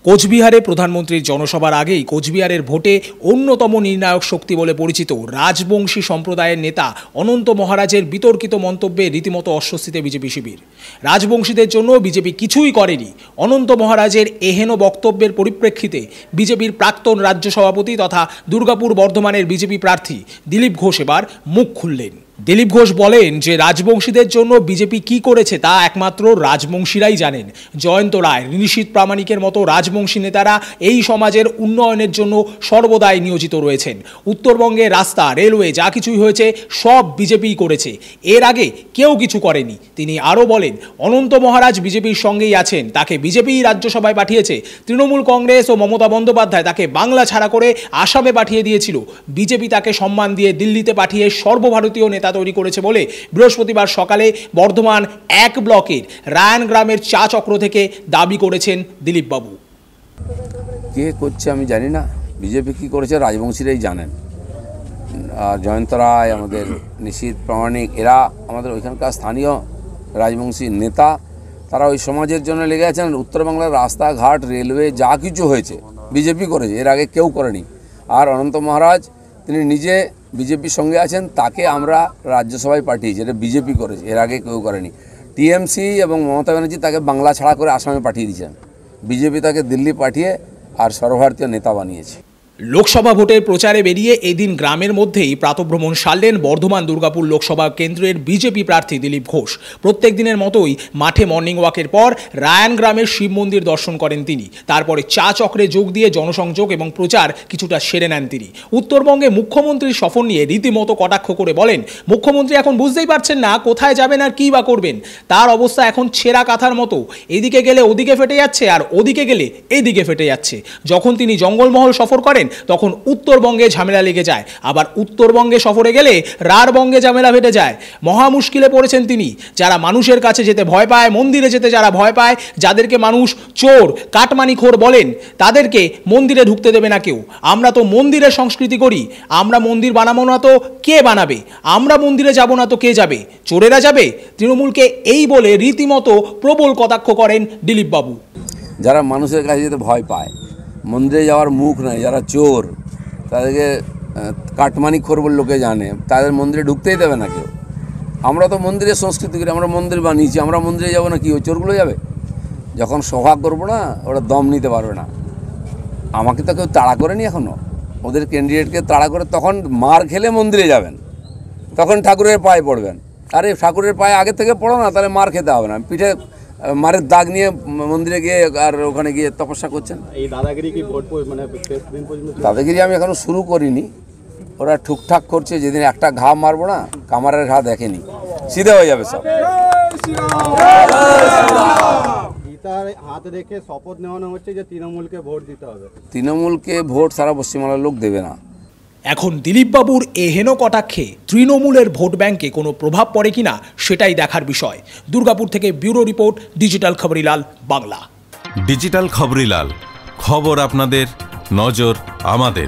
কোচবিহারে প্রধানমন্ত্রীর জনসভার আগেই কোচবিহারের ভোটে অন্যতম নির্ণায়ক শক্তি বলে পরিচিত রাজবংশী সম্প্রদায়ের নেতা অনন্ত মহারাজের বিতর্কিত মন্তব্যে রীতিমতো অস্বস্তিতে বিজেপি শিবির। রাজবংশীদের জন্য বিজেপি কিছুই করেনি। অনন্ত মহারাজের এহেন বক্তব্যের পরিপ্রেক্ষিতে বিজেপির প্রাক্তন রাজ্য সভাপতি তথা দুর্গাপুর বর্ধমানের বিজেপি প্রার্থী দিলীপ ঘোষ এবার মুখ খুললেন। দিলীপ ঘোষ বলেন যে রাজবংশীদের জন্য বিজেপি কি করেছে তা একমাত্র রাজবংশীরাই জানেন। জয়ন্ত রায়, নিশীথ প্রামাণিকের মতো রাজবংশী নেতারা এই সমাজের উন্নয়নের জন্য সর্বদাই নিয়োজিত রয়েছেন। উত্তরবঙ্গে রাস্তা, রেলওয়ে যা কিছুই হয়েছে সব বিজেপিই করেছে, এর আগে কেউ কিছু করেনি। তিনি আরও বলেন, অনন্ত মহারাজ বিজেপির সঙ্গেই আছেন, তাকে বিজেপিই রাজ্যসভায় পাঠিয়েছে। তৃণমূল কংগ্রেস ও মমতা বন্দ্যোপাধ্যায় তাকে বাংলা ছাড়া করে আসামে পাঠিয়ে দিয়েছিল। বিজেপি তাকে সম্মান দিয়ে দিল্লিতে পাঠিয়ে সর্বভারতীয় নেতা তৈরি করেছে বলে বৃহস্পতিবার সকালে বর্ধমান 1 ব্লকের রায়ান গ্রামের চা চক্র থেকে দাবি করেছেন দিলীপ বাবু। কে করছে আমি জানি না, বিজেপি কি করেছে রাজবংশীরাই জানেন। জয়ন্ত রায়, আমাদের নিশীথ প্রামাণিক, এরা আমাদের ওইখানকার স্থানীয় রাজবংশী নেতা, তারা ওই সমাজের জন্য লেগে আছেন। উত্তরবাংলার রাস্তাঘাট, রেলওয়ে যা কিছু হয়েছে বিজেপি করেছে, এর আগে কেউ করেনি। আর অনন্ত মহারাজ তিনি নিজে বিজেপির সঙ্গে আছেন, তাকে আমরা রাজ্যসভায় পাঠিয়েছি, এটা বিজেপি করেছে, এর আগে কেউ করেনি। টিএমসি এবং মমতা ব্যানার্জি তাকে বাংলা ছাড়া করে আসামে পাঠিয়ে দিয়েছেন, বিজেপি তাকে দিল্লি পাঠিয়ে আর সর্বভারতীয় নেতা বানিয়েছে। লোকসভা ভোটের প্রচারে বেরিয়ে এদিন গ্রামের মধ্যেই প্রাতঃভ্রমণ সারলেন বর্ধমান দুর্গাপুর লোকসভা কেন্দ্রের বিজেপি প্রার্থী দিলীপ ঘোষ। প্রত্যেক দিনের মতোই মাঠে মর্নিং ওয়াকের পর রায়ান গ্রামের শিব মন্দির দর্শন করেন তিনি। তারপরে চা চক্রে যোগ দিয়ে জনসংযোগ এবং প্রচার কিছুটা সেরে নেন তিনি। উত্তরবঙ্গে মুখ্যমন্ত্রীর সফর নিয়ে রীতিমতো কটাক্ষ করে বলেন, মুখ্যমন্ত্রী এখন বুঝতেই পারছেন না কোথায় যাবেন আর কী বা করবেন। তার অবস্থা এখন ছেঁড়া কাঁথার মতো, এদিকে গেলে ওদিকে ফেটে যাচ্ছে আর ওদিকে গেলে এইদিকে ফেটে যাচ্ছে। যখন তিনি জঙ্গলমহল সফর করেন তখন উত্তরবঙ্গে ঝামেলা লেগে যায়, আবার উত্তরবঙ্গে সফরে গেলে রাঢ়বঙ্গে ঝামেলা ফেটে যায়। মহা মুশকিলে পড়েছেন তিনি। যারা মানুষের কাছে যেতে ভয় পায়, মন্দিরে যেতে যারা ভয় পায়, যাদেরকে মানুষ চোর, কাটমানিখোর বলেন, তাদেরকে মন্দিরে ঢুকতে দেবে না কেউ। আমরা তো মন্দিরের সংস্কৃতি করি, আমরা মন্দির বানাবো না তো কে বানাবে? আমরা মন্দিরে যাব না তো কে যাবে? চোরেরা যাবে? তৃণমূলকে এই বলে রীতিমতো প্রবল কটাক্ষ করেন দিলীপ বাবু। যারা মানুষের কাছে যেতে ভয় পায়, মন্দিরে যাওয়ার মুখ নাই, যারা চোর, তাদেরকে কাটমানিখোর বলে লোকে জানে, তাদের মন্দিরে ঢুকতেই দেবে না কেউ। আমরা তো মন্দিরের সংস্কৃতি করি, আমরা মন্দির বানিয়েছি, আমরা মন্দিরে যাবো না কি ওই চোরগুলো যাবে? যখন সভা করবো না, ওরা দম নিতে পারবে না। আমাকে তো কেউ তাড়া করেনি এখনও, ওদের ক্যান্ডিডেটকে তাড়া করে তখন মার খেলে মন্দিরে যাবেন, তখন ঠাকুরের পায়ে পড়বেন। আরে ঠাকুরের পায়ে আগে থেকে পড়ো না, তাহলে মার খেতে হবে না। পিঠে মারের দাগ নিয়ে মন্দিরে গিয়ে আর ওখানে গিয়ে তপস্যা করছেন। এই দাদাগিরি কি ভোট মানে দাদাগিরি আমি এখনো শুরু করিনি, ওরা ঠুকঠাক করছে। যেদিন একটা ঘা মারবো না, কামারের ঘা দেখেনি, সিধে হয়ে যাবে সব। গীতার হাত রেখে শপথ নেওয়ানো হচ্ছে যে তৃণমূলকে ভোট দিতে হবে। তৃণমূলকে ভোট সারা পশ্চিমবাংলার লোক দেবে না। এখন দিলীপ বাবুর এহেন কটাক্ষে তৃণমূলের ভোট ব্যাংকে কোনো প্রভাব পড়ে কিনা সেটাই দেখার বিষয়। দুর্গাপুর থেকে bureau report, digital Khabrilal Bangla. Digital Khabrilal, খবর আপনাদের, নজর আমাদের।